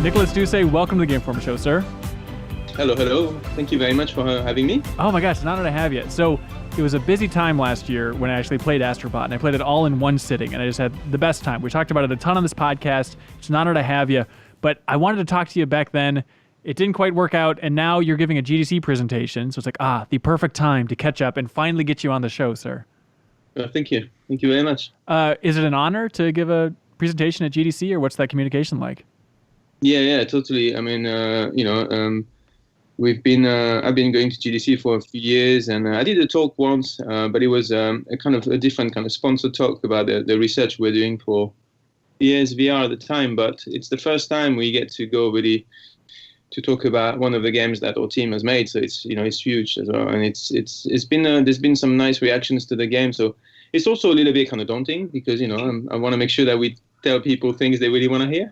Nicolas Doucet, welcome to the Game Informer Show, sir. Hello, hello. Thank you very much for having me. Oh my gosh, it's an honor to have you. So it was a busy time last year when I actually played Astro, and I played it all in one sitting, and I just had the best time. We talked about it a ton on this podcast. It's an honor to have you, but I wanted to talk to you back then. It didn't quite work out, and now you're giving a GDC presentation, so it's like, the perfect time to catch up and finally get you on the show, sir. Thank you. Thank you very much. Is it an honor to give a presentation at GDC, or what's that communication like? Yeah, totally. I mean, I've been going to GDC for a few years, and I did a talk once, but it was a kind of a different kind of sponsored talk about the research we're doing for PSVR at the time. But it's the first time we get to go really to talk about one of the games that our team has made. So it's huge as well, and it's been there's been some nice reactions to the game. So it's also a little bit kind of daunting because I want to make sure that we tell people things they really want to hear.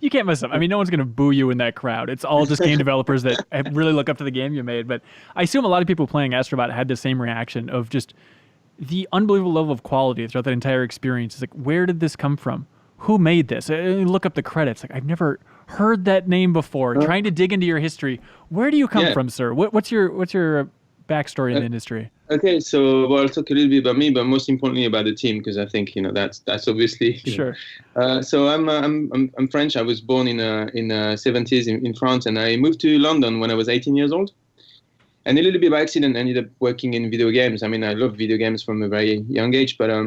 You can't mess up. I mean, no one's going to boo you in that crowd. It's all just game developers that really look up to the game you made. But I assume a lot of people playing Astrobot had the same reaction of just the unbelievable level of quality throughout that entire experience. It's like, where did this come from? Who made this? Look up the credits. Like, I've never heard that name before. Trying to dig into your history. Where do you come from, sir? What's your backstory in the industry? Okay, so I'll talk a little bit about me, but most importantly about the team, because I think that's obviously sure. So I'm French. I was born in the 70s in France, and I moved to London when I was 18 years old. And a little bit by accident, I ended up working in video games. I mean, I love video games from a very young age, but I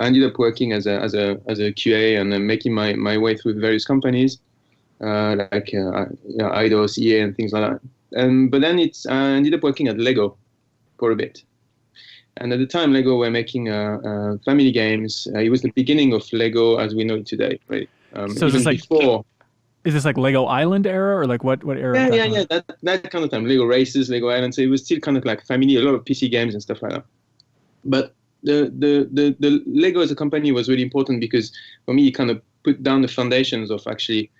ended up working as a QA and making my way through various companies like Eidos, EA, and things like that. But then I ended up working at Lego for a bit. And at the time, Lego were making family games. It was the beginning of Lego as we know it today, right? So is this like before? Is this like Lego Island era, or like what era? Yeah, that kind of time. Lego Races, Lego Island. So it was still kind of like family, a lot of PC games and stuff like that. But the Lego as a company was really important because for me, it kind of put down the foundations of actually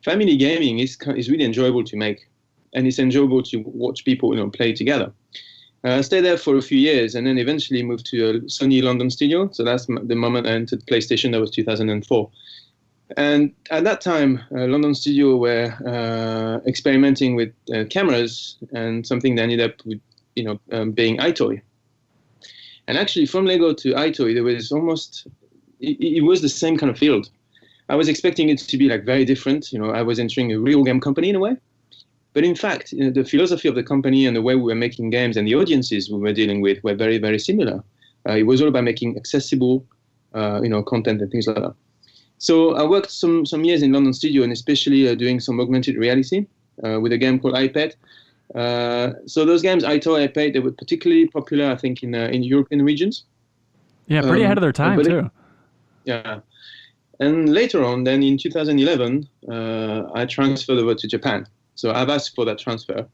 family gaming is really enjoyable to make. And it's enjoyable to watch people, play together. I stayed there for a few years, and then eventually moved to a Sony London studio. So that's the moment I entered PlayStation. That was 2004. And at that time, London studio were experimenting with cameras, and something that ended up with, being iToy. And actually, from Lego to iToy, there was it was the same kind of field. I was expecting it to be like very different. I was entering a real game company in a way. But in fact, the philosophy of the company and the way we were making games and the audiences we were dealing with were very, very similar. It was all about making accessible, content and things like that. So I worked some years in London studio, and especially doing some augmented reality with a game called iPad. So those games, iToy, iPad, they were particularly popular, I think, in European regions. Yeah, pretty ahead of their time too. Yeah. And later on, then in 2011, I transferred over to Japan. So I've asked for that transfer.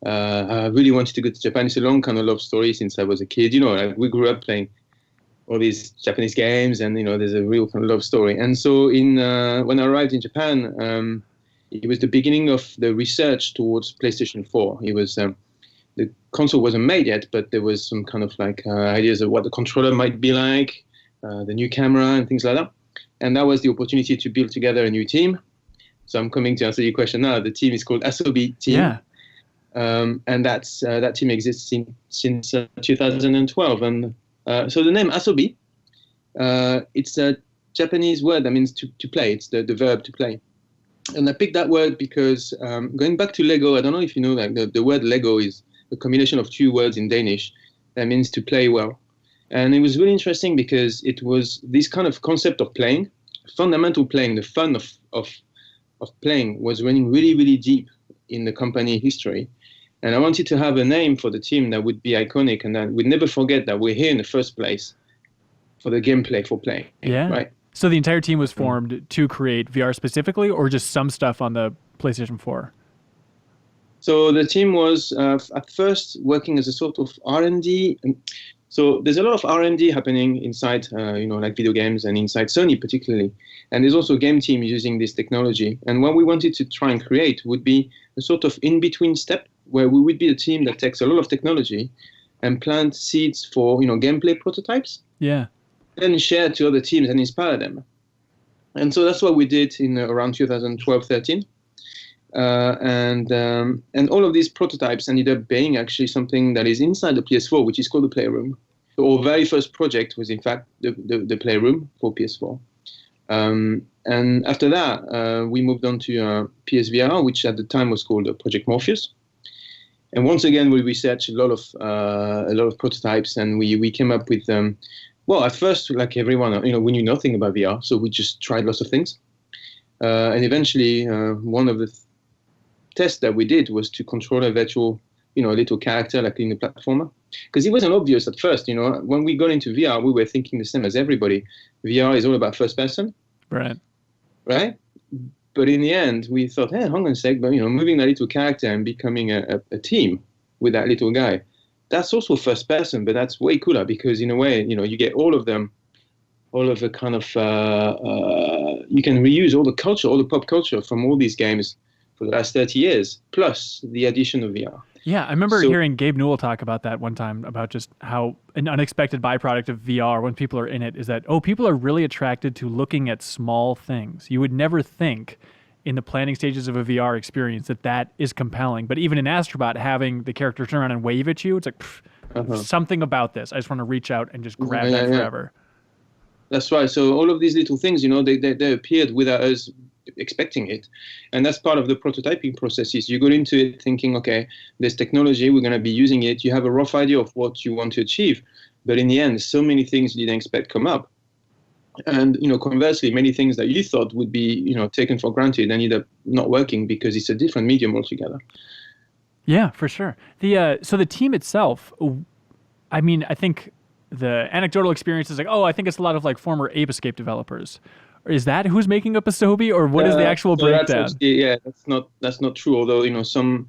I really wanted to go to Japan. It's a long kind of love story since I was a kid. We grew up playing all these Japanese games, and there's a real kind of love story. And so when I arrived in Japan, it was the beginning of the research towards PlayStation 4. It was the console wasn't made yet, but there was some kind of like ideas of what the controller might be like, the new camera and things like that. And that was the opportunity to build together a new team. So I'm coming to answer your question now. The team is called Asobi Team. Yeah. And that team exists since 2012. And so the name Asobi, it's a Japanese word that means to play. It's the verb to play. And I picked that word because going back to Lego, I don't know if you know that the word Lego is a combination of two words in Danish that means to play well. And it was really interesting because it was this kind of concept of playing, fundamental playing, the fun of playing was running really, really deep in the company history. And I wanted to have a name for the team that would be iconic and that we'd never forget that we're here in the first place for the gameplay, for playing. Yeah. Right. So the entire team was formed to create VR specifically, or just some stuff on the PlayStation 4? So the team was at first working as a sort of R&D. So there's a lot of R&D happening inside, like video games and inside Sony particularly. And there's also a game team using this technology. And what we wanted to try and create would be a sort of in-between step where we would be a team that takes a lot of technology and plant seeds for, gameplay prototypes. Yeah. Then share to other teams and inspire them. And so that's what we did in around 2012, 13. And all of these prototypes ended up being actually something that is inside the PS4, which is called the Playroom. So our very first project was, in fact, the Playroom for PS4. And after that, we moved on to PSVR, which at the time was called Project Morpheus. And once again, we researched a lot of prototypes, and we came up with well, at first, like everyone, we knew nothing about VR, so we just tried lots of things. And eventually, one of the tests that we did was to control a virtual, little character like in a platformer. Because it wasn't obvious at first, when we got into VR, we were thinking the same as everybody. VR is all about first person. Right. Right? But in the end, we thought, hey, hang on a sec, but, moving that little character and becoming a team with that little guy, that's also first person, but that's way cooler because in a way, you get all of them, all of the kind of, you can reuse all the culture, all the pop culture from all these games for the last 30 years, plus the addition of VR. Yeah, I remember hearing Gabe Newell talk about that one time, about just how an unexpected byproduct of VR when people are in it is that, people are really attracted to looking at small things. You would never think in the planning stages of a VR experience that is compelling. But even in Astrobot, having the character turn around and wave at you, it's like, something about this. I just want to reach out and just grab that forever. That's right. So all of these little things, they appeared without us expecting it. And that's part of the prototyping process. Is you go into it thinking, okay, there's technology, we're going to be using it. You have a rough idea of what you want to achieve. But in the end, so many things you didn't expect come up. And, conversely, many things that you thought would be, taken for granted ended up not working because it's a different medium altogether. Yeah, for sure. So the team itself, I mean, I think the anecdotal experience is like, I think it's a lot of like former Ape Escape developers. Is that who's making up Asobi, or what is the actual breakdown? That's not true. Although some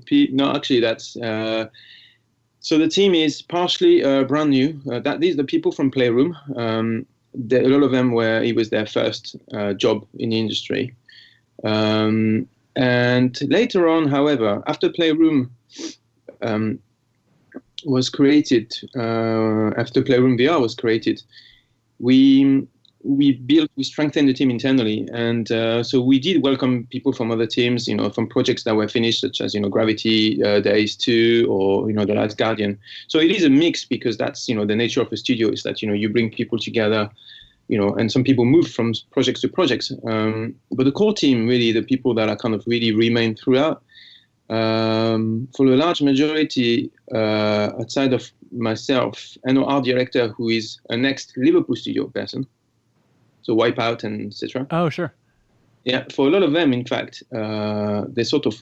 people, no, actually that's so the team is partially brand new. These are the people from Playroom. A lot of them it was their first job in the industry. And later on, however, after Playroom was created, after Playroom VR was created, we strengthened the team internally, and so we did welcome people from other teams, from projects that were finished, such as Gravity, Days 2, or The Last Guardian. So it is a mix because that's the nature of a studio is that you bring people together, and some people move from projects to projects. But the core team, really, the people that are kind of really remain throughout, for the large majority, outside of myself and our art director, who is an ex-Liverpool studio person. So Wipeout and etc. Oh, sure. Yeah, for a lot of them, in fact, they're sort of,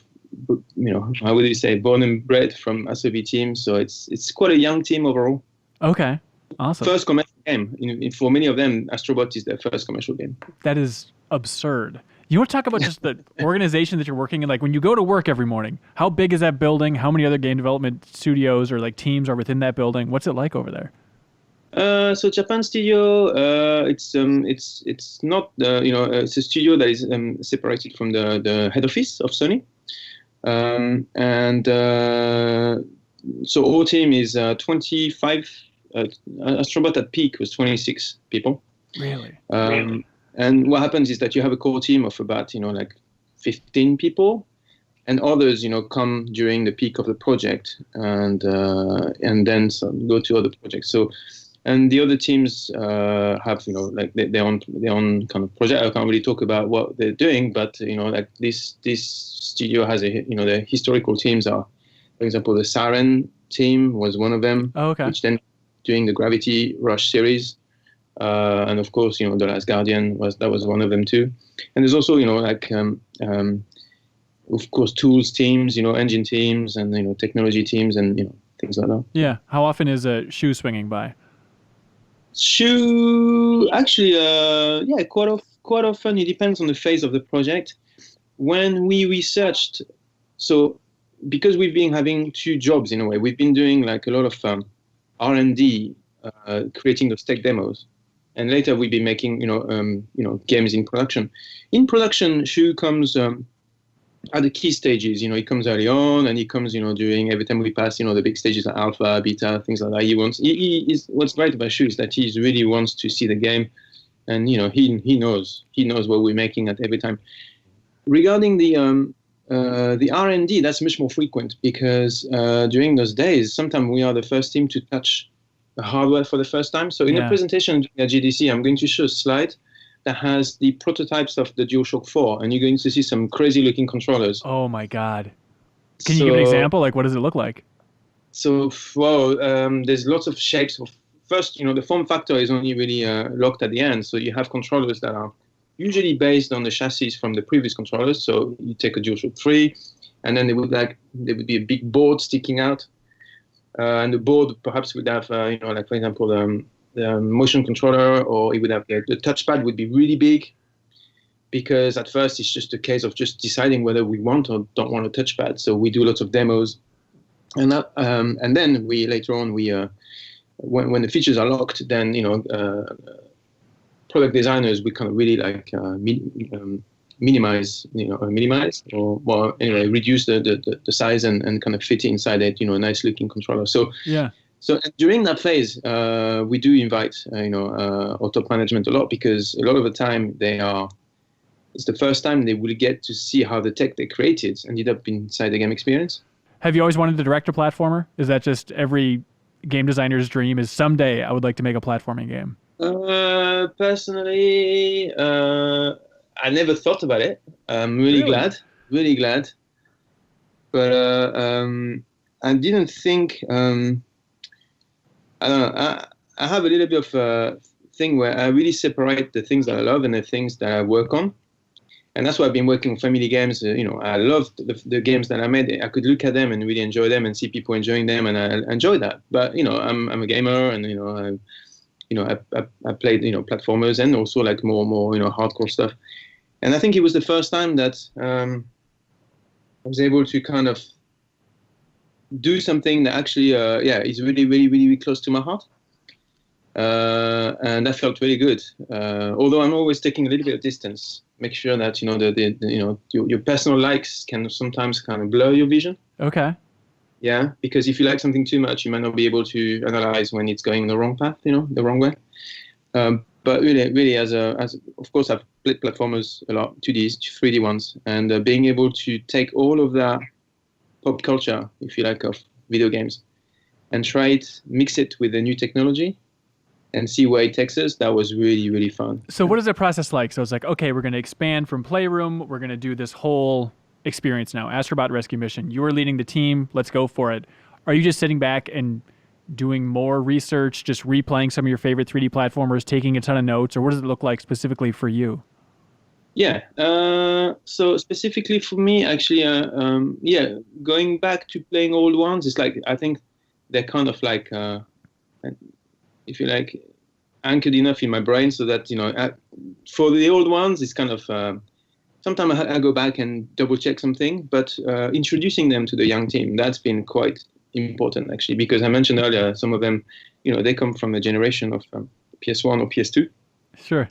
how would you say, born and bred from Asobi team. So it's quite a young team overall. Okay, awesome. First commercial game. For many of them, Astrobot is their first commercial game. That is absurd. You want to talk about just the organization that you're working in? Like when you go to work every morning, how big is that building? How many other game development studios or like teams are within that building? What's it like over there? So Japan Studio, it's not it's a studio that is separated from the head office of Sony, and so our team is 25. Astrobot at peak was 26 people. Really? And what happens is that you have a core team of about like 15 people, and others come during the peak of the project, and then go to other projects. So. And the other teams have, like their own kind of project. I can't really talk about what they're doing, but like this studio has the historical teams are, for example, the Siren team was one of them. Oh, okay. Which then doing the Gravity Rush series, and of course, The Last Guardian was one of them too. And there's also, of course, tools teams, engine teams, and technology teams, and things like that. Yeah. How often is a shoe swinging by? Shoe, actually, quite often. It depends on the phase of the project. When we researched, so because we've been having two jobs in a way, we've been doing like a lot of R&D, creating those tech demos, and later we've been making games in production. In production, Shoe comes at the key stages. He comes early on, and he comes during every time we pass the big stages like alpha, beta, things like that. What's great about Shoe is that he really wants to see the game and he knows what we're making at every time. Regarding the R&D, that's much more frequent because during those days, sometimes we are the first team to touch the hardware for the first time. So in the presentation at GDC, I'm going to show a slide that has the prototypes of the DualShock 4, and you're going to see some crazy-looking controllers. Oh my God! Can you give an example? Like, what does it look like? So, there's lots of shapes. First, the form factor is only really locked at the end. So you have controllers that are usually based on the chassis from the previous controllers. So you take a DualShock 3, and then there would be a big board sticking out, and the board perhaps would have, like for example, the motion controller, or it would have the touchpad would be really big, because at first it's just a case of just deciding whether we want or don't want a touchpad. So we do lots of demos, and then we later on when the features are locked, then product designers we kind of really like minimize reduce the size and kind of fit inside it, a nice looking controller. So during that phase, we do invite our top management a lot, because a lot of the time it's the first time they will get to see how the tech they created ended up inside the game experience. Have you always wanted to direct a platformer? Is that just every game designer's dream, is someday I would like to make a platforming game? Personally, I never thought about it. I'm really glad. But I didn't think. I don't know. I have a little bit of a thing where I really separate the things that I love and the things that I work on. And that's why I've been working on family games. I loved the games that I made. I could look at them and really enjoy them and see people enjoying them, and I enjoy that. But I'm a gamer, and I played platformers and also like more hardcore stuff. And I think it was the first time that I was able to kind of do something that actually is really, really, really, really close to my heart. And that felt really good. Although I'm always taking a little bit of distance, make sure that your personal likes can sometimes kind of blur your vision. Okay. Yeah, because if you like something too much, you might not be able to analyze when it's going the wrong path, the wrong way. But really, as of course, I've played platformers a lot, 2Ds, 3D ones, and being able to take all of that pop culture, if you like, of video games, and mix it with the new technology, and see where it takes us. That was really, really fun. So what is the process like? So it's like, okay, we're going to expand from Playroom. We're going to do this whole experience now. Astrobot Rescue Mission. You are leading the team. Let's go for it. Are you just sitting back and doing more research, just replaying some of your favorite 3D platformers, taking a ton of notes, or what does it look like specifically for you? Yeah. So specifically for me, actually, going back to playing old ones, it's like, I think they're kind of like, if you like, anchored enough in my brain so that, for the old ones, it's kind of, sometimes I go back and double check something, but introducing them to the young team, that's been quite important actually, because I mentioned earlier, some of them, they come from a generation of PS1 or PS2. Sure.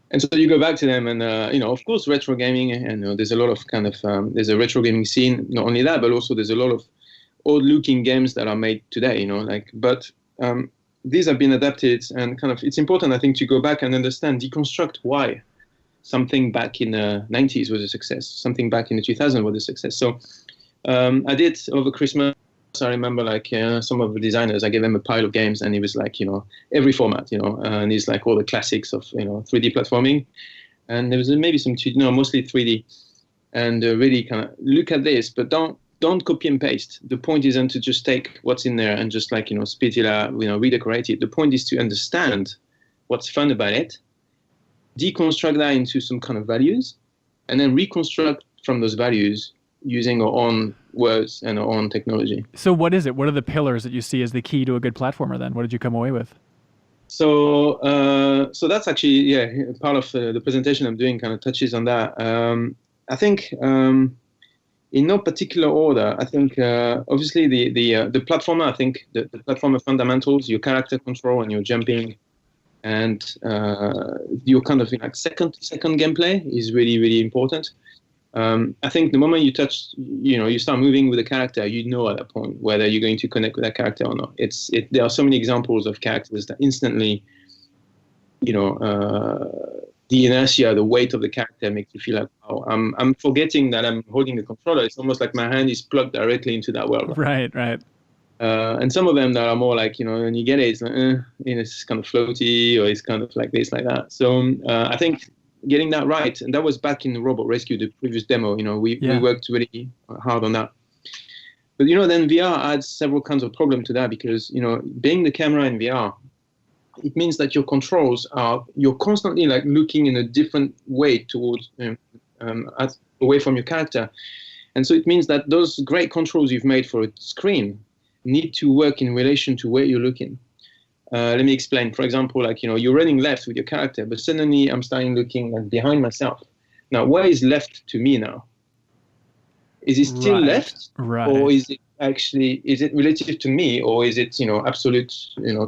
And so you go back to them and, of course, retro gaming, and there's a lot of kind of, there's a retro gaming scene. Not only that, but also there's a lot of old looking games that are made today, but these have been adapted, and kind of, it's important, I think, to go back and understand, deconstruct why something back in the 90s was a success, something back in the 2000s was a success. So I did over Christmas. I remember some of the designers, I gave them a pile of games, and it was like, every format, and it's like all the classics of, 3D platforming. And there was maybe some, mostly 3D, and really kind of look at this, but don't copy and paste. The point isn't to just take what's in there and just spit it out, redecorate it. The point is to understand what's fun about it, deconstruct that into some kind of values, and then reconstruct from those values using our own words and our own technology. So what is it? What are the pillars that you see as the key to a good platformer then? What did you come away with? So that's actually, part of the presentation I'm doing kind of touches on that. I think in no particular order, I think obviously the platformer, I think the platformer fundamentals, your character control and your jumping, and your kind of second gameplay is really, really important. I think the moment you start moving with a character, at that point whether you're going to connect with that character or not. There are so many examples of characters that instantly the inertia, the weight of the character makes you feel like, oh, I'm forgetting that I'm holding the controller. It's almost like my hand is plugged directly into that world. Right. And some of them that are more like, when you get it, it's like, it's kind of floaty, or it's kind of like this, like that. So I think getting that right, and that was back in the Robot Rescue, the previous demo, we worked really hard on that. But, then VR adds several kinds of problem to that because, being the camera in VR, it means that your controls you're constantly like looking in a different way towards, away from your character. And so it means that those great controls you've made for a screen need to work in relation to where you're looking. Let me explain. For example, like, you're running left with your character, but suddenly I'm starting looking like behind myself. Now, where is left to me now? Is it still left? Right. Or is it relative to me, or is it, absolute,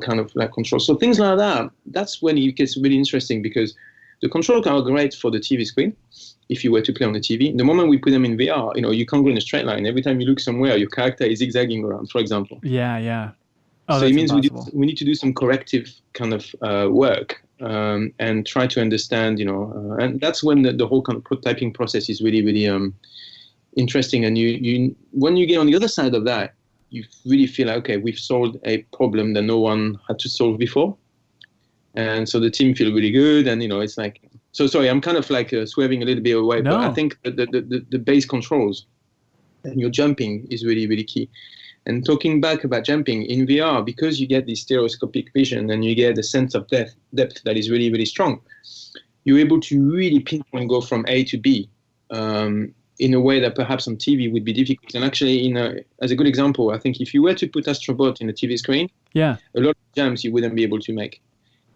kind of like control? So things like that, that's when it gets really interesting because the controls are great for the TV screen if you were to play on the TV. The moment we put them in VR, you can't go in a straight line. Every time you look somewhere, your character is zigzagging around, for example. Yeah. Oh, so it means we need to do some corrective kind of work and try to understand, and that's when the whole kind of prototyping process is really, really interesting. And you when you get on the other side of that, you really feel like, okay, we've solved a problem that no one had to solve before. And so the team feel really good. And, it's like, so sorry, I'm kind of like swerving a little bit away, but I think the base controls and your jumping is really, really key. And talking back about jumping in VR, because you get this stereoscopic vision and you get a sense of depth that is really, really strong, you're able to really pinpoint go from A to B in a way that perhaps on TV would be difficult. And actually, as a good example, I think if you were to put Astrobot in a TV screen, a lot of jumps you wouldn't be able to make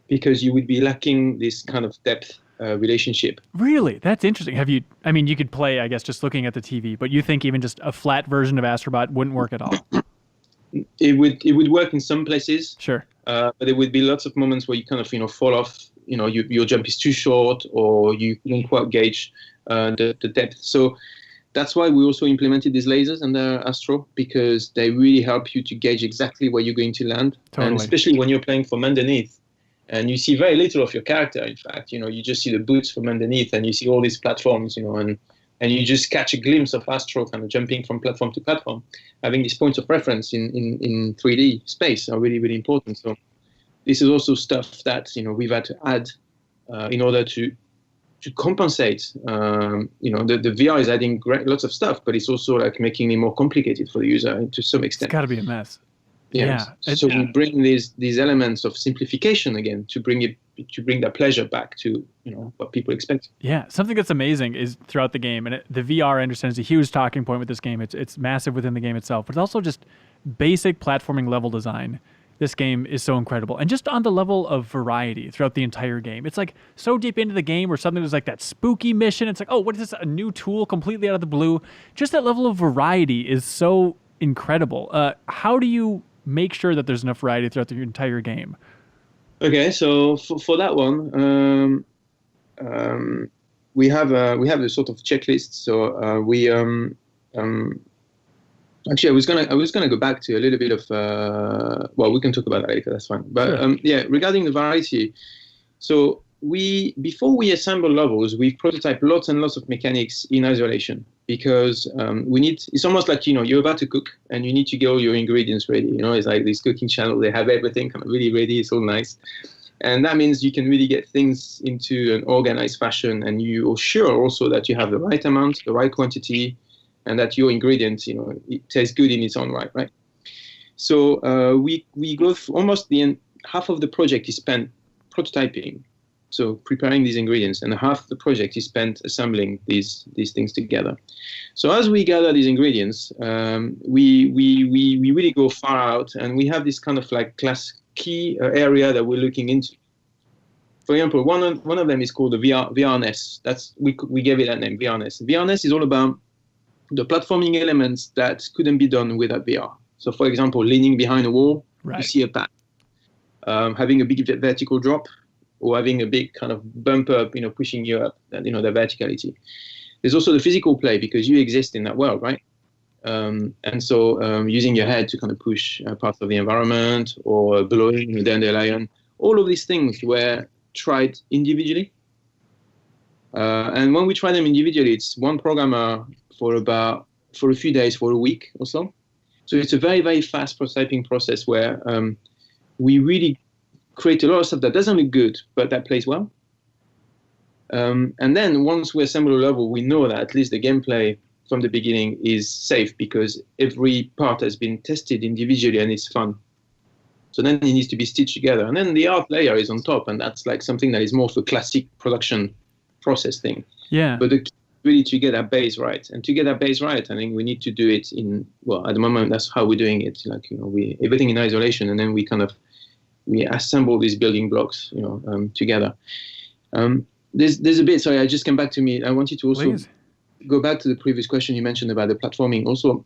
because you would be lacking this kind of depth relationship. Really? That's interesting. You could play, I guess, just looking at the TV, but you think even just a flat version of Astrobot wouldn't work at all? It would work in some places. Sure. But there would be lots of moments where you kind of, fall off, your jump is too short or you don't quite gauge the depth. So that's why we also implemented these lasers under Astro, because they really help you to gauge exactly where you're going to land. Totally. And especially when you're playing from underneath and you see very little of your character. In fact, you just see the boots from underneath and you see all these platforms, and you just catch a glimpse of Astro kind of jumping from platform to platform. Having these points of reference in 3D space are really, really important. So this is also stuff that, we've had to add in order to compensate. The VR is adding lots of stuff, but it's also like making it more complicated for the user to some extent. It's got to be a mess. Yeah. So we bring these elements of simplification again to bring that pleasure back to what people expect. Yeah, something that's amazing is throughout the game, and the VR I understand is a huge talking point with this game. It's massive within the game itself, but it's also just basic platforming level design. This game is so incredible. And just on the level of variety throughout the entire game, it's like so deep into the game where something was like that spooky mission. It's like, oh, what is this? A new tool completely out of the blue. Just that level of variety is so incredible. How do you make sure that there's enough variety throughout the entire game? Okay, so for that one, we have a sort of checklist. So actually, I was gonna go back to a little bit of we can talk about that later. That's fine. But sure. Regarding the variety, so before we assemble levels, we prototype lots and lots of mechanics in isolation because it's almost like you're about to cook and you need to get all your ingredients ready. It's like this cooking channel; they have everything kind of really ready. It's all nice. And that means you can really get things into an organized fashion, and you are sure also that you have the right amount, the right quantity, and that your ingredients, it tastes good in its own right? So we go through almost half of the project is spent prototyping, so preparing these ingredients, and half the project is spent assembling these things together. So as we gather these ingredients, we really go far out, and we have this kind of like key area that we're looking into. For example, one of them is called the VRNess. That's we gave it that name, VRNess. VRNess is all about the platforming elements that couldn't be done without VR. So, for example, leaning behind a wall, right. You see a path. Having a big vertical drop, or having a big kind of bump up, pushing you up, the verticality. There's also the physical play because you exist in that world, right? And so using your head to kind of push parts of the environment or blowing a dandelion, all of these things where tried individually. And when we try them individually, it's one programmer for a few days, for a week or so. So it's a very, very fast prototyping process where we really create a lot of stuff that doesn't look good, but that plays well. And then once we assemble a level, we know that at least the gameplay from the beginning is safe because every part has been tested individually and it's fun. So then it needs to be stitched together. And then the art layer is on top, and that's like something that is more for classic production process thing. Yeah. But the key is really to get that base right. And to get that base right, I think we need to do it in, well, at the moment, that's how we're doing it. Like, everything in isolation, and then we assemble these building blocks, together. There's a bit, sorry, I just came back to me. I wanted to also go back to the previous question you mentioned about the platforming. Also,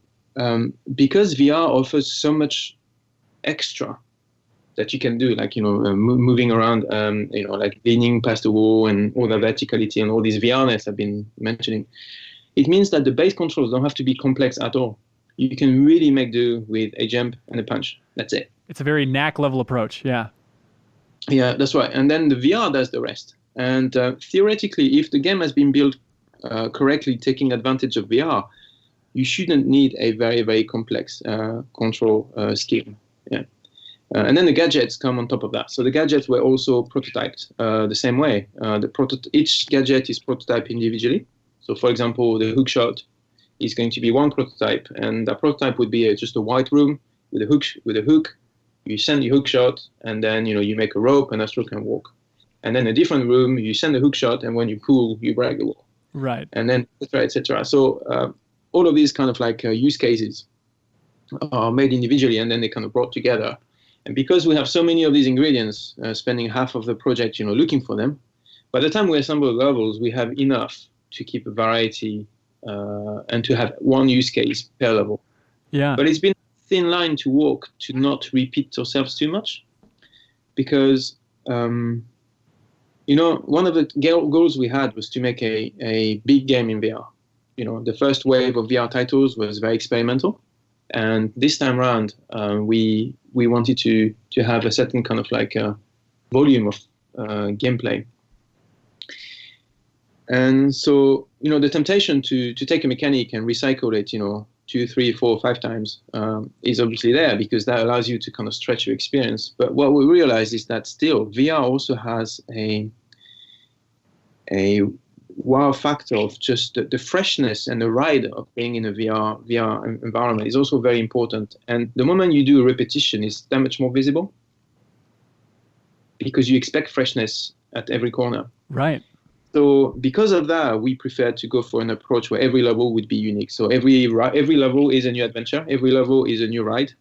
because VR offers so much extra that you can do, like, moving around, like leaning past the wall and all the verticality and all these VRness I've been mentioning, it means that the base controls don't have to be complex at all. You can really make do with a jump and a punch. That's it. It's a very knack level approach. Yeah. Yeah, that's right. And then the VR does the rest. And theoretically, if the game has been built correctly, taking advantage of VR, you shouldn't need a very, very complex control scheme. Yeah. And then the gadgets come on top of that. So the gadgets were also prototyped the same way. Each gadget is prototyped individually. So, for example, the hook shot is going to be one prototype, and that prototype would be just a white room with a hook. You send your hook shot, and then you make a rope, and Astro can walk. And then a different room, you send a hook shot, and when you pull, you break the wall. Right. And then et cetera. So all of these kind of like use cases are made individually, and then they kind of brought together. And because we have so many of these ingredients, spending half of the project, looking for them, by the time we assemble the levels, we have enough to keep a variety and to have one use case per level. Yeah. But it's been a thin line to walk to not repeat ourselves too much, because one of the goals we had was to make a big game in VR. The first wave of VR titles was very experimental. And this time around, we wanted to have a certain kind of like volume of gameplay. And so, the temptation to take a mechanic and recycle it, 2, 3, 4, 5 times is obviously there, because that allows you to kind of stretch your experience. But what we realized is that still VR also has a wow factor of just the freshness and the ride of being in a VR environment is also very important. And the moment you do a repetition is that much more visible, because you expect freshness at every corner. Right. So because of that, we prefer to go for an approach where every level would be unique. So every level is a new adventure. Every level is a new ride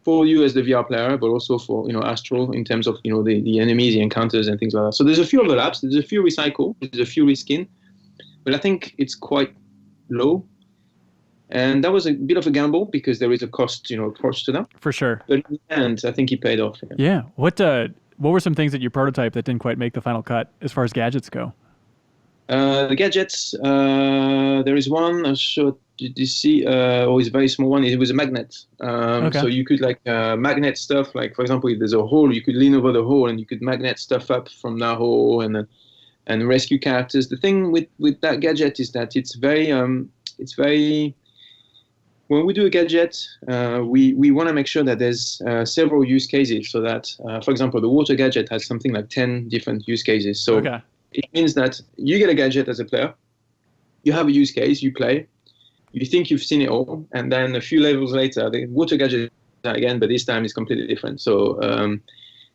for you as the VR player, but also for Astro in terms of the enemies, the encounters, and things like that. So there's a few overlaps, there's a few recycle, there's a few reskin, but I think it's quite low. And that was a bit of a gamble because there is a cost, approach to that. For sure. But in the end, I think it paid off. Yeah. What were some things that you prototyped that didn't quite make the final cut as far as gadgets go? The gadgets, there is one, I'm sure, did you see, it's a very small one, it was a magnet. Okay. So you could magnet stuff, like for example, if there's a hole, you could lean over the hole and you could magnet stuff up from that hole and rescue characters. The thing with that gadget is that it's very, when we do a gadget, we want to make sure that there's several use cases, so that, for example, the water gadget has something like 10 different use cases. So okay. It means that you get a gadget as a player, you have a use case, you play, you think you've seen it all, and then a few levels later, the water gadget again, but this time it's completely different. So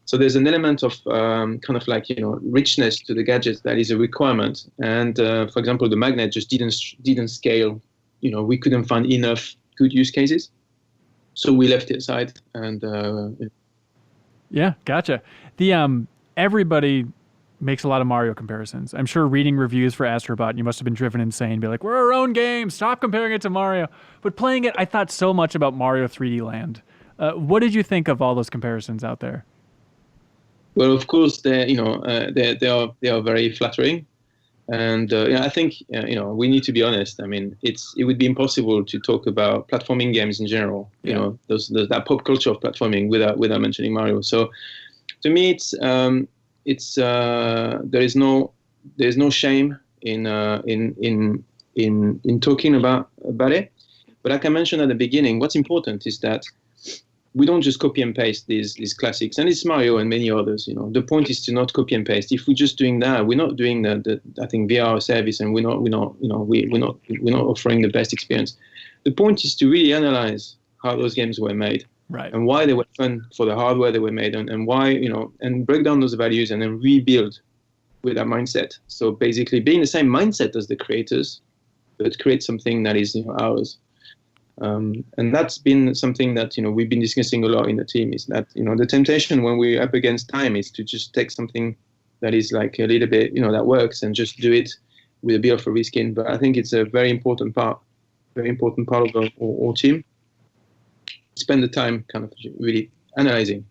so there's an element of kind of like richness to the gadgets that is a requirement. And for example, the magnet just didn't scale. We couldn't find enough good use cases, so we left it aside. And yeah, gotcha. The everybody makes a lot of Mario comparisons. I'm sure reading reviews for Astrobot, you must have been driven insane. Be like, we're our own game. Stop comparing it to Mario. But playing it, I thought so much about Mario 3D Land. What did you think of all those comparisons out there? Well, of course, they are very flattering, and I think we need to be honest. I mean, it would be impossible to talk about platforming games in general. Yeah. That pop culture of platforming without mentioning Mario. So, to me, there's no shame in talking about it. But like I mentioned at the beginning, what's important is that we don't just copy and paste these classics, and it's Mario and many others. The point is to not copy and paste. If we're just doing that, we're not doing the I think VR service, and we're not offering the best experience. The point is to really analyze how those games were made, right, and why they were fun for the hardware they were made, and why and break down those values and then rebuild with that mindset. So basically, being the same mindset as the creators, but create something that is ours. And that's been something that we've been discussing a lot in the team. Is that the temptation when we're up against time is to just take something that is like a little bit that works and just do it with a bit of a reskin. But I think it's a very important part of our team. Spend the time kind of really analyzing,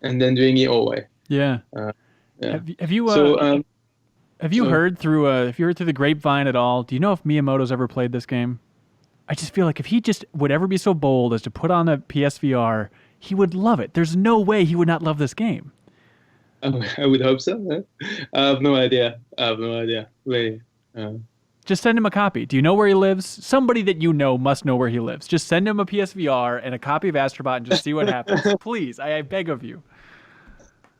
and then doing it our way. Yeah. Yeah. Have you heard through the grapevine at all? Do you know if Miyamoto's ever played this game? I just feel like if he just would ever be so bold as to put on a PSVR, he would love it. There's no way he would not love this game. I would hope so. I have no idea. Really. Just send him a copy. Do you know where he lives? Somebody that must know where he lives. Just send him a PSVR and a copy of Astrobot and just see what happens. Please, I beg of you.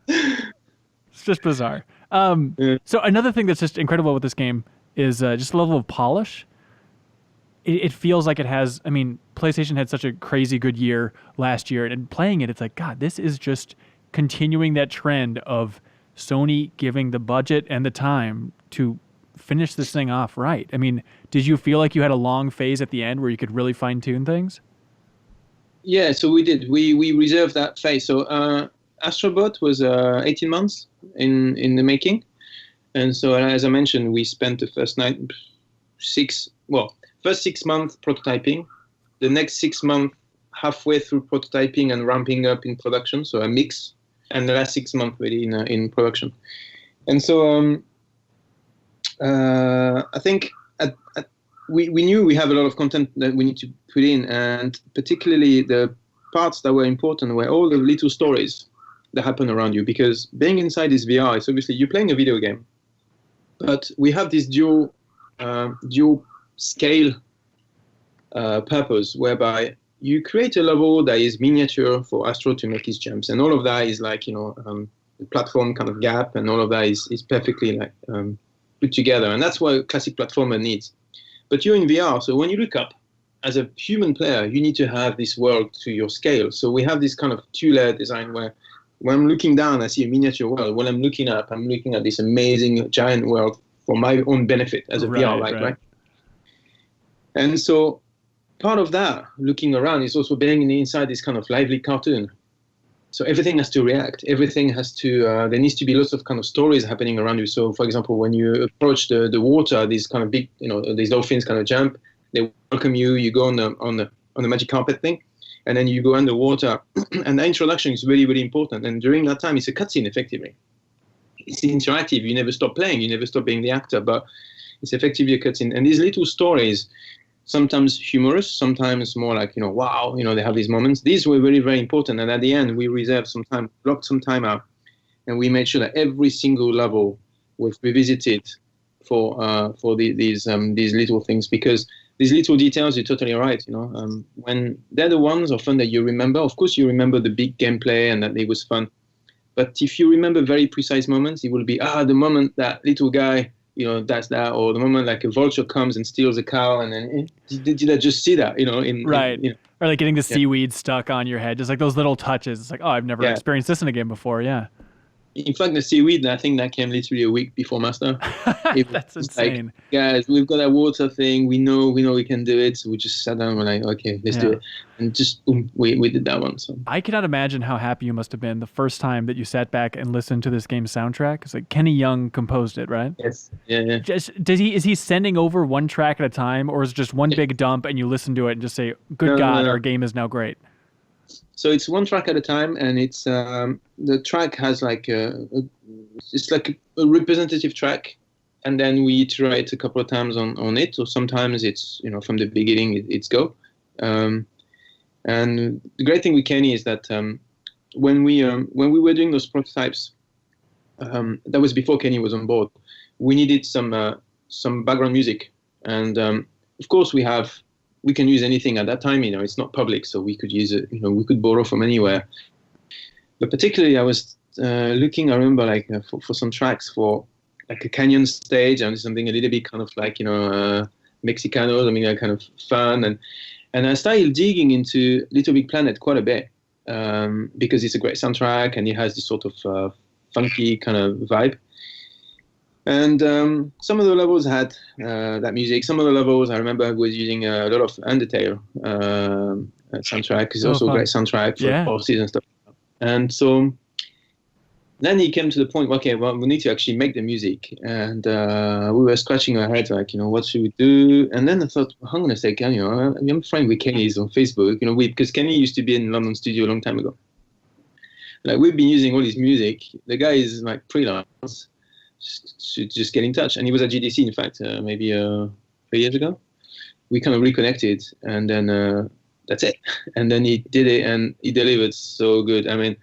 It's just bizarre. So another thing that's just incredible with this game is just the level of polish. It feels like it has, PlayStation had such a crazy good year last year, and playing it, it's like, God, this is just continuing that trend of Sony giving the budget and the time to finish this thing off right. Did you feel like you had a long phase at the end where you could really fine-tune things? Yeah, so we did. We reserved that phase. So Astrobot was 18 months in the making. And so, as I mentioned, we spent the first 6 months prototyping, the next 6 months halfway through prototyping and ramping up in production, so a mix, and the last 6 months really in production. And so I think we knew we have a lot of content that we need to put in, and particularly the parts that were important were all the little stories that happen around you, because being inside this VR, it's obviously you're playing a video game, but we have this dual scale purpose whereby you create a level that is miniature for Astro to make his jumps, and all of that is like the platform kind of gap, and all of that is perfectly like put together, and that's what a classic platformer needs. But you're in VR, so when you look up as a human player, you need to have this world to your scale. So we have this kind of two-layer design where when I'm looking down, I see a miniature world. When I'm looking up, I'm looking at this amazing giant world for my own benefit as a VR light, right? And so part of that, looking around, is also being inside this kind of lively cartoon. So everything has to react. Everything has to, there needs to be lots of kind of stories happening around you. So for example, when you approach the water, these kind of big, these dolphins kind of jump, they welcome you, you go on the magic carpet thing, and then you go underwater. And the introduction is really, really important. And during that time, it's a cutscene, effectively. It's interactive. You never stop playing. You never stop being the actor. But it's effectively a cutscene. And these little stories, sometimes humorous, sometimes more like, wow, they have these moments. These were very, very important. And at the end, we reserved some time, blocked some time out, and we made sure that every single level was revisited for these little things, because these little details, you're totally right. When they're the ones often that you remember. Of course, you remember the big gameplay and that it was fun. But if you remember very precise moments, it will be the moment that little guy, that's that, or the moment like a vulture comes and steals a cow, and then did I just see that? Or like getting the seaweed stuck on your head, just like those little touches. It's like, oh, I've never experienced this in a game before. Yeah. In fact, the seaweed, I think that came literally a week before Master. That's insane. Like, guys, we've got that water thing. We know we can do it. So we just sat down and we're like, okay, let's do it. And just boom, we did that one. So I cannot imagine how happy you must have been the first time that you sat back and listened to this game's soundtrack. It's like Kenny Young composed it, right? Yes. Yeah. Is he sending over one track at a time, or is it just one big dump and you listen to it and just say, good God, our game is now great? So it's one track at a time, and it's the track has like it's like a representative track, and then we iterate a couple of times on it. Or sometimes it's from the beginning it's go. And the great thing with Kenny is that when we were doing those prototypes, that was before Kenny was on board. We needed some background music, and of course we can use anything at that time. It's not public, so we could use it. We could borrow from anywhere. But particularly, I was looking. I remember like for some tracks for like a canyon stage and something a little bit kind of like Mexicano, something like kind of fun, and I started digging into Little Big Planet quite a bit because it's a great soundtrack and it has this sort of funky kind of vibe. And some of the levels had that music. Some of the levels I remember was using a lot of Undertale soundtrack. It's also a great soundtrack for bosses and stuff. And so then he came to the point, okay, well, we need to actually make the music. And we were scratching our heads, like, what should we do? And then I thought, well, hang on a second, I'm friend with Kenny on Facebook, because Kenny used to be in London studio a long time ago. Like, we've been using all his music. The guy is like freelance. Should just get in touch. And he was at GDC, in fact, maybe 3 years ago. We kind of reconnected, and then that's it. And then he did it, and he delivered so good. I mean,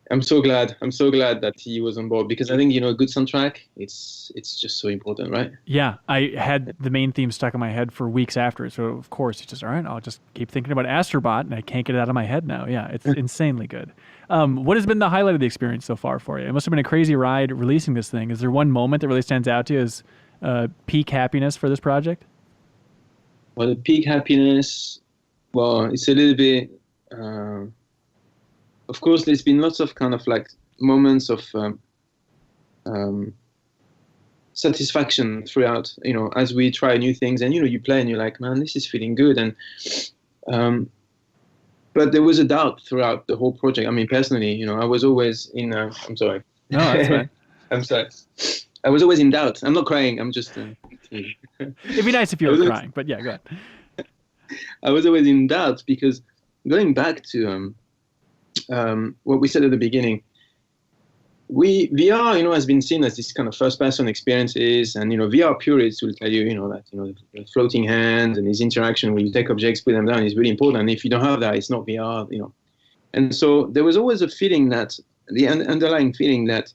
I'm so glad that he was on board, because I think, a good soundtrack, it's just so important, right? Yeah, I had the main theme stuck in my head for weeks after. So, of course, it's just, all right, I'll just keep thinking about Astrobot, and I can't get it out of my head now. Yeah, it's insanely good. What has been the highlight of the experience so far for you? It must have been a crazy ride releasing this thing. Is there one moment that really stands out to you as peak happiness for this project? Well, the peak happiness, well, it's a little bit... of course, there's been lots of kind of like moments of satisfaction throughout, as we try new things, and, you play and you're like, man, this is feeling good. And but there was a doubt throughout the whole project. I mean, personally, I was always in, I'm sorry. No, that's fine. I'm sorry. I was always in doubt. I'm not crying. I'm just... It'd be nice if you were crying, but yeah, go ahead. I was always in doubt, because going back to what we said at the beginning, VR, has been seen as this kind of first-person experiences, and VR purists will tell you, that the floating hands and this interaction where you take objects, put them down is really important. And if you don't have that, it's not VR, And so there was always a feeling that the underlying feeling that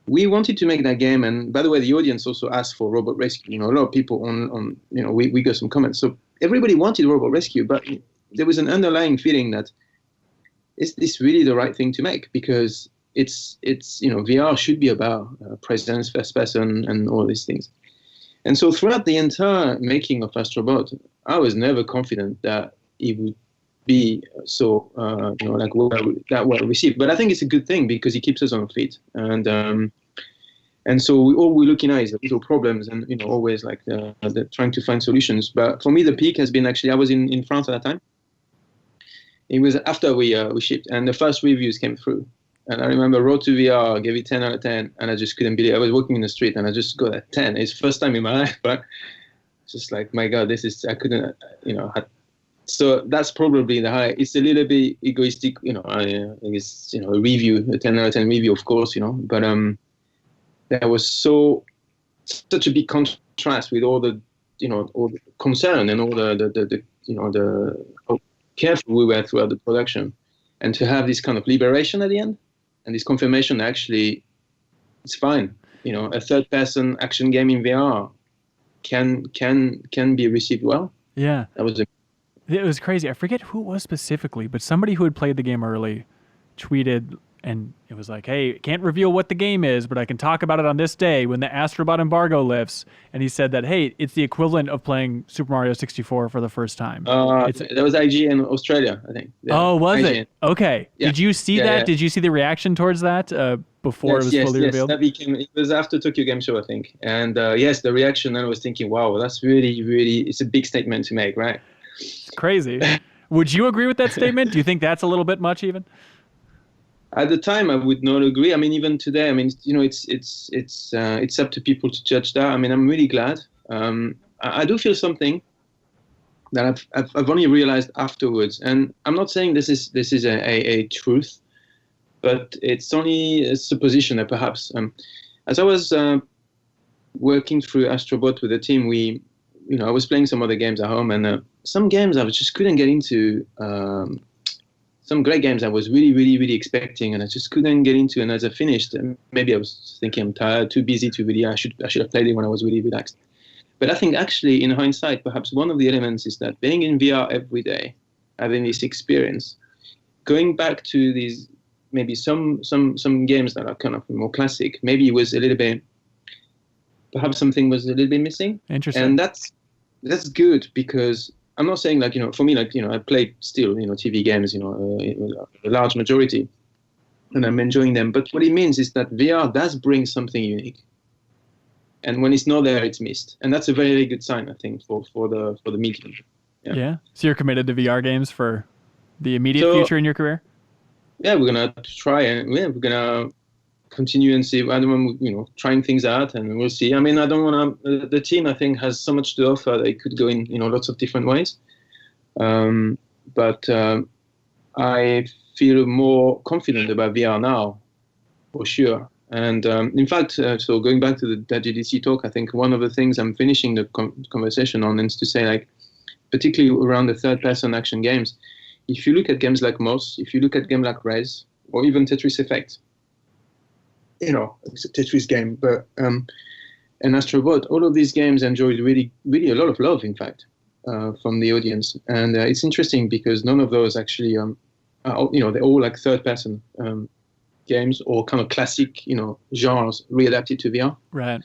we wanted to make that game. And by the way, the audience also asked for Robot Rescue. A lot of people on we got some comments. So everybody wanted Robot Rescue, but there was an underlying feeling that, is this really the right thing to make? Because it's VR should be about presence, first person, and all these things. And so throughout the entire making of Astrobot, I was never confident that it would be so like well received. But I think it's a good thing, because it keeps us on our feet. And so all we're looking at is the little problems, and always like the trying to find solutions. But for me, the peak has been actually, I was in France at that time. It was after we shipped, and the first reviews came through. And I remember Road to VR, gave it 10 out of 10, and I just couldn't believe it. I was walking in the street, and I just got a 10. It's the first time in my life, but just like, my God, I couldn't, so that's probably the high. It's a little bit egoistic, I think it's, a review, a 10 out of 10 review, of course, but there was such a big contrast with all the, all the concern and all the how careful we were throughout the production, and to have this kind of liberation at the end, and this confirmation that actually it's fine. A third-person action game in VR can be received well. Yeah, it was crazy. I forget who it was specifically, but somebody who had played the game early tweeted, and it was like, hey, can't reveal what the game is, but I can talk about it on this day when the Astrobot embargo lifts. And he said that, hey, it's the equivalent of playing Super Mario 64 for the first time. That was IGN in Australia, I think. Yeah. Oh, was IGN. It? Okay. Yeah. Did you see that? Yeah. Did you see the reaction towards that before it was fully revealed? It was after Tokyo Game Show, I think. And yes, the reaction, and I was thinking, wow, that's really, really, it's a big statement to make, right? It's crazy. Would you agree with that statement? Do you think that's a little bit much even? At the time, I would not agree. I mean, even today, I mean, it's up to people to judge that. I mean, I'm really glad. I do feel something that I've only realized afterwards, and I'm not saying this is a truth, but it's only a supposition that perhaps. As I was working through Astrobot with the team, I was playing some other games at home, and some games I just couldn't get into. some great games I was really, really, really expecting, and I just couldn't get into. And as I finished, maybe I was thinking I'm tired, too busy to really. I should have played it when I was really relaxed. But I think actually, in hindsight, perhaps one of the elements is that being in VR every day, having this experience, going back to these maybe some games that are kind of more classic, maybe it was a little bit. Perhaps something was a little bit missing. Interesting. And that's good because I'm not saying for me, I play still, TV games, a large majority, and I'm enjoying them. But what it means is that VR does bring something unique. And when it's not there, it's missed. And that's a very, very good sign, I think, for the medium. Yeah. So you're committed to VR games for the immediate future in your career? Yeah, we're going to try and we're going to continue and see. I don't want, trying things out, and we'll see. I mean, I don't want to. The team, I think, has so much to offer. They could go in, lots of different ways. But I feel more confident about VR now, for sure. And in fact, so going back to the GDC talk, I think one of the things I'm finishing the conversation on is to say, like, particularly around the third-person action games, if you look at games like Moss, if you look at games like Rez, or even Tetris Effect, it's a Tetris game, but and Astro, all of these games enjoyed really, really a lot of love, in fact, from the audience. And it's interesting because none of those actually, they're all like third-person games or kind of classic, genres readapted to VR. Right.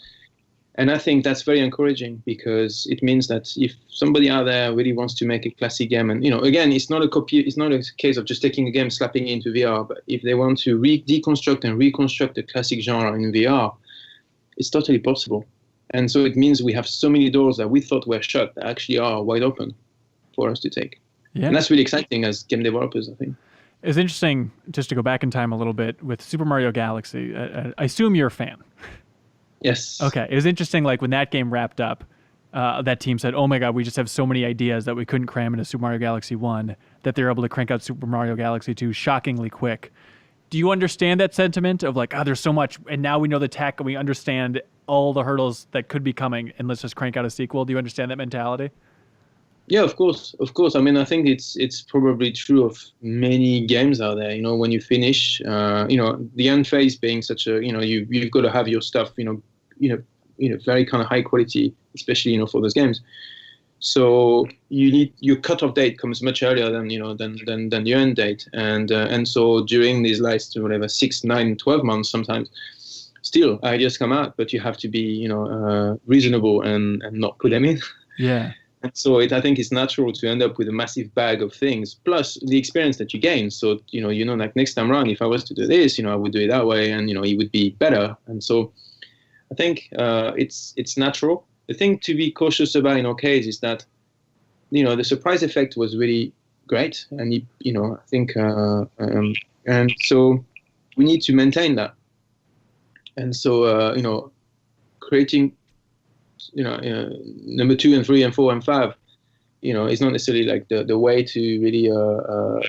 And I think that's very encouraging because it means that if somebody out there really wants to make a classic game, and again, it's not a copy, it's not a case of just taking a game, slapping it into VR, but if they want to deconstruct and reconstruct the classic genre in VR, it's totally possible. And so it means we have so many doors that we thought were shut that actually are wide open for us to take. Yeah. And that's really exciting as game developers, I think. It's interesting, just to go back in time a little bit, with Super Mario Galaxy. I assume you're a fan. Yes. Okay. It was interesting, like, when that game wrapped up, that team said, oh my God, we just have so many ideas that we couldn't cram into Super Mario Galaxy 1, that they're able to crank out Super Mario Galaxy 2 shockingly quick. Do you understand that sentiment of like, there's so much, and now we know the tech, and we understand all the hurdles that could be coming, and let's just crank out a sequel? Do you understand that mentality? Yeah, of course. I mean, I think it's probably true of many games out there. When you finish, the end phase being such a, you've got to have your stuff, very kind of high quality, especially for those games. So you need your cutoff date comes much earlier than than your end date, and so during these last 6, 9, 12 months sometimes, still ideas come out, but you have to be reasonable and not put them in. Yeah. And so I think it's natural to end up with a massive bag of things, plus the experience that you gain. So, like next time around, if I was to do this, I would do it that way, and, it would be better. And so I think it's natural. The thing to be cautious about in our case is that, the surprise effect was really great. And, I think, and so we need to maintain that. And so, creating, number 2 and 3 and 4 and 5, is not necessarily like the way to really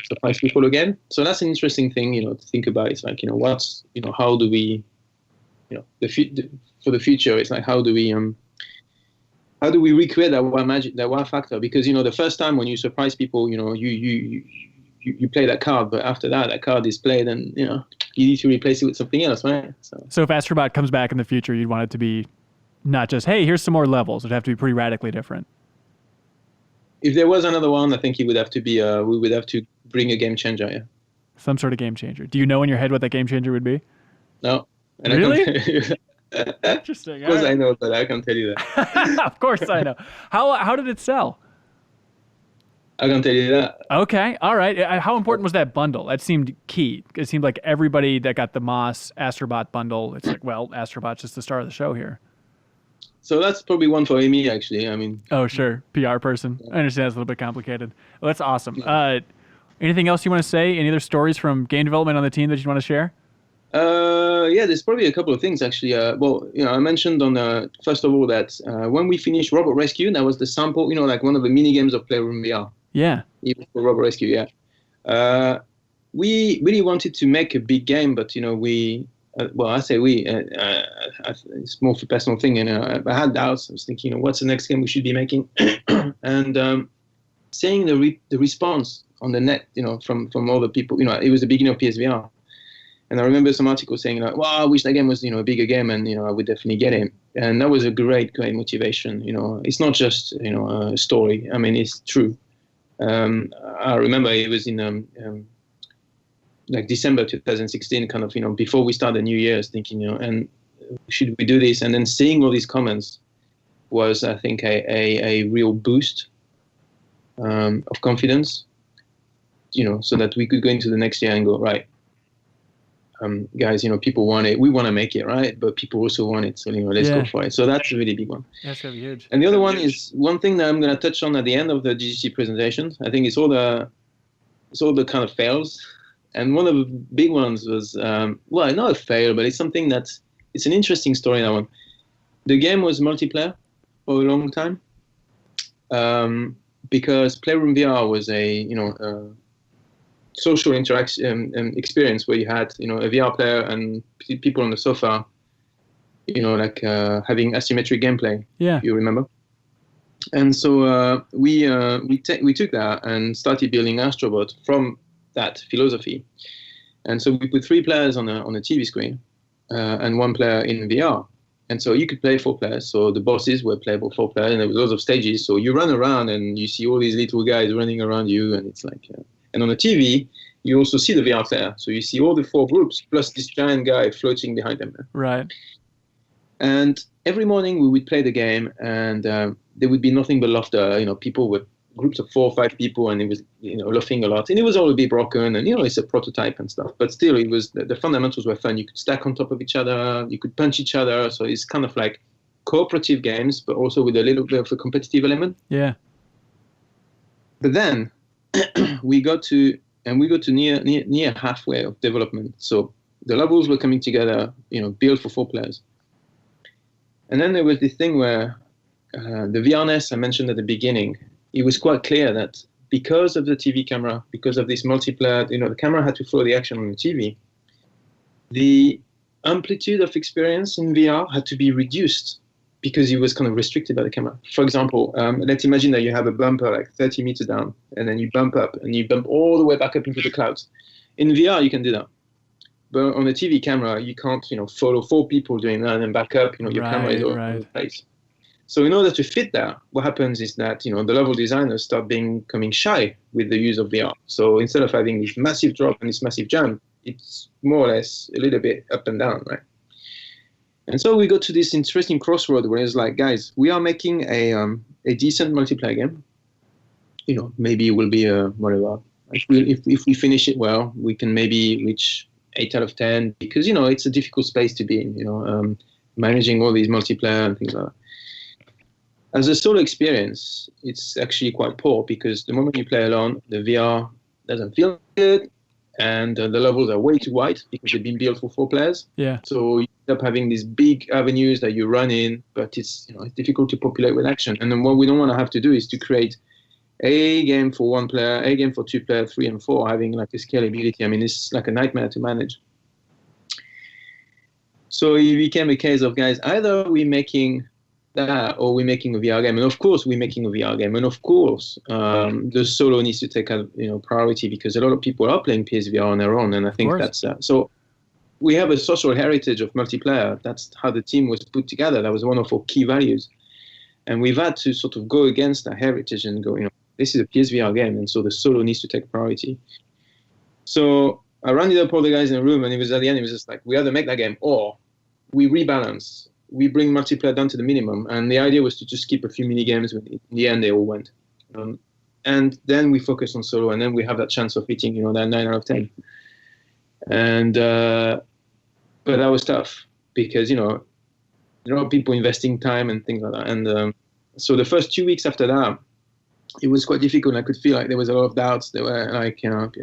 surprise people again. So that's an interesting thing, to think about. It's like, what's, how do we, for the future, it's like, how do we recreate that wow magic, that wow factor? Because, the first time when you surprise people, you play that card, but after that card is played, and, you need to replace it with something else, right? So if Astrobot comes back in the future, you'd want it to be not just, hey, here's some more levels. It'd have to be pretty radically different. If there was another one, I think it would have to be, we would have to bring a game changer, yeah. Some sort of game changer. Do you know in your head what that game changer would be? No. And really? Interesting. Of course, right. I know, but I can't tell you that. Of course I know. How did it sell? I can't tell you that. Okay, all right. How important was that bundle? That seemed key. It seemed like everybody that got the Moss Astrobot bundle, it's like, well, Astrobot's just the star of the show here. So that's probably one for Amy, actually. I mean. Oh, sure. PR person. Yeah. I understand it's a little bit complicated. Well, that's awesome. Yeah. Anything else you want to say? Any other stories from game development on the team that you want to share? Yeah, there's probably a couple of things, actually. I mentioned first of all, that when we finished Robot Rescue, that was the sample, like one of the mini games of Playroom VR. Yeah. Even for Robot Rescue, yeah. We really wanted to make a big game, but, we... I say we. It's more of a personal thing, I had doubts. I was thinking, what's the next game we should be making? And seeing the response on the net, from other people. It was the beginning of PSVR. And I remember some articles saying like, "Wow, I wish that game was, a bigger game, and I would definitely get it." And that was a great motivation. It's not just a story. I mean, it's true. I remember it was in like December 2016, kind of before we start the New Year's, thinking and should we do this? And then seeing all these comments was, I think, a real boost of confidence. So that we could go into the next year and go, right. Guys, people want it. We want to make it, right? But people also want it. So, let's go for it. So that's a really big one. That's going to be huge. And the other one is one thing that I'm going to touch on at the end of the GGC presentations. I think it's all the kind of fails. And one of the big ones was, not a fail, but it's something it's an interesting story, that one. The game was multiplayer for a long time because Playroom VR was a social interaction experience where you had a VR player and people on the sofa, having asymmetric gameplay. Yeah, you remember. And so we took that and started building Astrobot from that philosophy. And so we put 3 players on a TV screen and 1 player in VR. And so you could play 4 players. So the bosses were playable 4 players, and there was lots of stages. So you run around and you see all these little guys running around you, and it's like. And on the TV, you also see the VR player. So you see all the 4 groups, plus this giant guy floating behind them. Right. And every morning we would play the game, and there would be nothing but laughter. People were groups of 4 or 5 people, and it was, laughing a lot. And it was all a bit broken, and, it's a prototype and stuff. But still, it was the fundamentals were fun. You could stack on top of each other. You could punch each other. So it's kind of like cooperative games, but also with a little bit of a competitive element. Yeah. But then we got to near halfway of development. So the levels were coming together, built for 4 players. And then there was this thing where the VRness I mentioned at the beginning, it was quite clear that because of the TV camera, because of this multiplayer, the camera had to follow the action on the TV, the amplitude of experience in VR had to be reduced because it was kind of restricted by the camera. For example, let's imagine that you have a bumper like 30 meters down, and then you bump up, and you bump all the way back up into the clouds. In VR, you can do that. But on a TV camera, you can't, follow 4 people doing that and then back up. Your camera is all over the place. So in order to fit that, what happens is that, the level designers start becoming shy with the use of VR. So instead of having this massive drop and this massive jump, it's more or less a little bit up and down, right? And so we got to this interesting crossroad where it's like, guys, we are making a decent multiplayer game. Maybe it will be whatever. If we finish it well, we can maybe reach 8 out of 10 because it's a difficult space to be in. Managing all these multiplayer and things like that. As a solo experience, it's actually quite poor because the moment you play alone, the VR doesn't feel good. And the levels are way too wide because they've been built for 4 players. Yeah. So you end up having these big avenues that you run in, but it's it's difficult to populate with action. And then what we don't want to have to do is to create a game for 1 player, a game for 2 players, 3 and 4, having like a scalability. I mean, it's like a nightmare to manage. So it became a case of, guys, either we're making that or we're making a VR game. And of course, we're making a VR game. And of course, the solo needs to take a priority because a lot of people are playing PSVR on their own. And I think that's so we have a social heritage of multiplayer. That's how the team was put together. That was one of our key values. And we've had to sort of go against that heritage and go, this is a PSVR game. And so the solo needs to take priority. So I rounded up all the guys in the room, and it was at the end, it was just like, we either make that game or we rebalance. We bring multiplayer down to the minimum. And the idea was to just keep a few mini games. In the end, they all went. And then we focus on solo, and then we have that chance of hitting, that 9 out of 10. And but that was tough because, there are a lot of people investing time and things like that. And so the first 2 weeks after that, it was quite difficult. I could feel like there was a lot of doubts. They were like,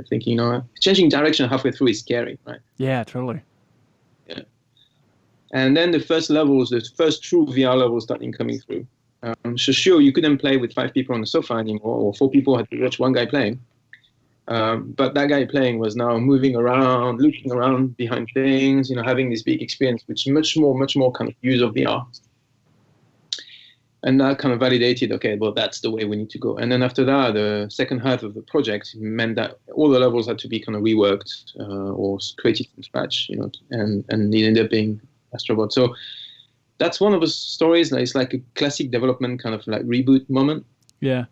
thinking, changing direction halfway through is scary, right? Yeah, totally. Yeah. And then the first levels, the first true VR levels started coming through. So sure, you couldn't play with 5 people on the sofa anymore, or 4 people had to watch one guy playing. But that guy playing was now moving around, looking around behind things, having this big experience, which much more kind of use of VR. And that kind of validated, okay, well, that's the way we need to go. And then after that, the second half of the project meant that all the levels had to be kind of reworked or created from scratch, and it ended up being Astrobot. So that's one of the stories that is like a classic development kind of like reboot moment. Yeah.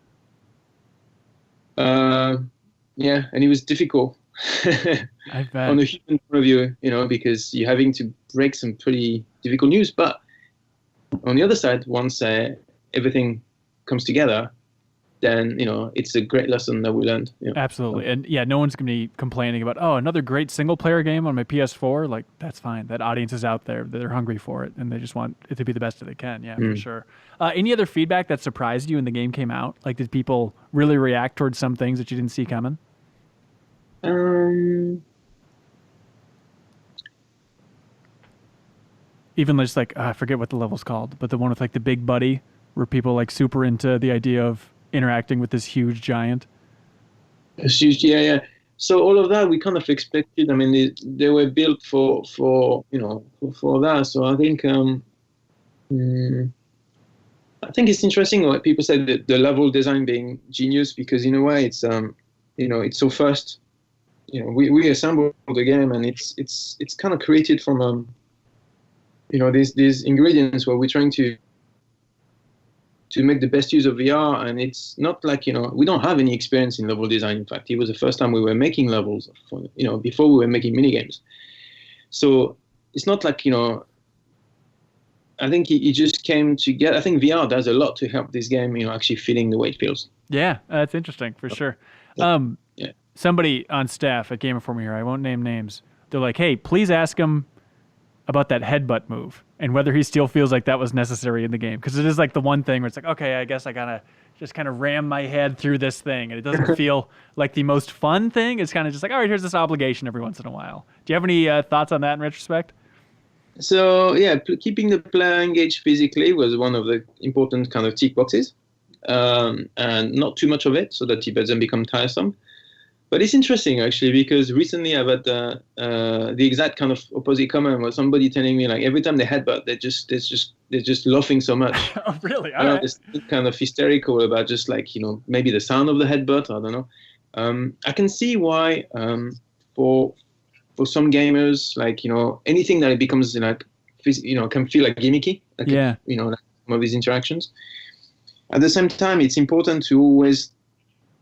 Yeah, and it was difficult. I bet. On a human point of view, because you're having to break some pretty difficult news. But on the other side, once everything comes together, then it's a great lesson that we learned. Absolutely. And yeah, no one's going to be complaining about, another great single player game on my PS4. Like, that's fine. That audience is out there. They're hungry for it, and they just want it to be the best that they can. Yeah, for sure. Any other feedback that surprised you when the game came out? Like, did people really react towards some things that you didn't see coming? Even just like, I forget what the level's called, but the one with like the big buddy where people like super into the idea of interacting with this huge giant. It's huge, yeah. So all of that we kind of expected. I mean, they were built for that. So I think it's interesting what people said, that the level design being genius, because in a way it's it's so fast. We assembled the game, and it's kind of created from these ingredients where we're trying to make the best use of VR, and it's not like we don't have any experience in level design. In fact, it was the first time we were making levels before we were making minigames. So it's not like I think it just came together. I think VR does a lot to help this game actually feeling the way it feels. Yeah, that's interesting for sure. Yeah. Somebody on staff at Game Informer here, I won't name names, they're like, hey, please ask him about that headbutt move and whether he still feels like that was necessary in the game. Because it is like the one thing where it's like, okay, I guess I gotta just kind of ram my head through this thing. And it doesn't feel like the most fun thing. It's kind of just like, all right, here's this obligation every once in a while. Do you have any thoughts on that in retrospect? So yeah, keeping the player engaged physically was one of the important kind of tick boxes. And not too much of it so that it doesn't become tiresome. But it's interesting actually, because recently I've had the exact kind of opposite comment, where somebody telling me like every time they headbutt, they're just laughing so much. Oh, really? All right. It's kind of hysterical about just like maybe the sound of the headbutt. I don't know. I can see why for some gamers, like anything that it becomes like can feel like gimmicky. Like, yeah. Like some of these interactions. At the same time, it's important to always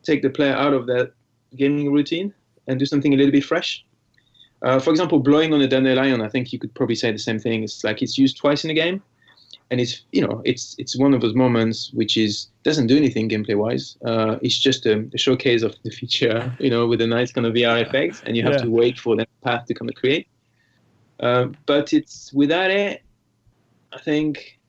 take the player out of that gaming routine and do something a little bit fresh. For example, blowing on a dandelion, I think you could probably say the same thing. It's like it's used twice in a game, and it's one of those moments which doesn't do anything gameplay wise. It's just a showcase of the feature, with a nice kind of VR effect, and you have to wait for that path to kind of create. But it's without it, I think.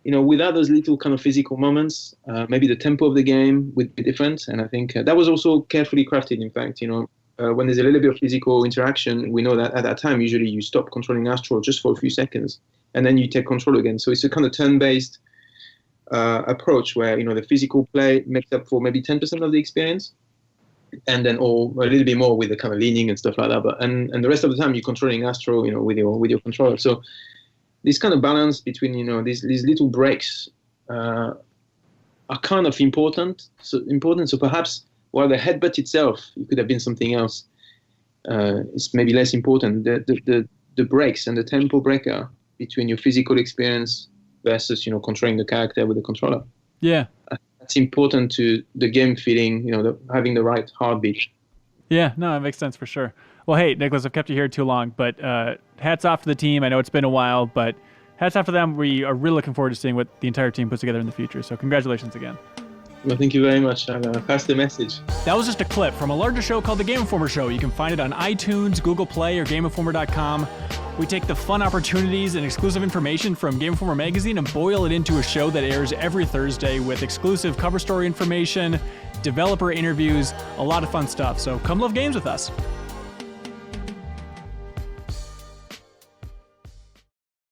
Without those little kind of physical moments, maybe the tempo of the game would be different. And I think that was also carefully crafted. In fact, when there's a little bit of physical interaction, we know that at that time, usually you stop controlling Astro just for a few seconds, and then you take control again. So it's a kind of turn-based approach where, the physical play makes up for maybe 10% of the experience, and then or a little bit more with the kind of leaning and stuff like that. But and the rest of the time, you're controlling Astro, with your controller. So this kind of balance between these little breaks are kind of important. So perhaps while the headbutt itself, it could have been something else. It's maybe less important. The breaks and the tempo breaker between your physical experience versus controlling the character with the controller. Yeah, that's important to the game feeling. Having the right heartbeat. Yeah, no, that makes sense for sure. Well, hey, Nicolas, I've kept you here too long, but hats off to the team. I know it's been a while, but hats off to them. We are really looking forward to seeing what the entire team puts together in the future. So congratulations again. Well, thank you very much. I'll pass the message. That was just a clip from a larger show called The Game Informer Show. You can find it on iTunes, Google Play, or GameInformer.com. We take the fun opportunities and exclusive information from Game Informer magazine and boil it into a show that airs every Thursday with exclusive cover story information, developer interviews, a lot of fun stuff. So come love games with us.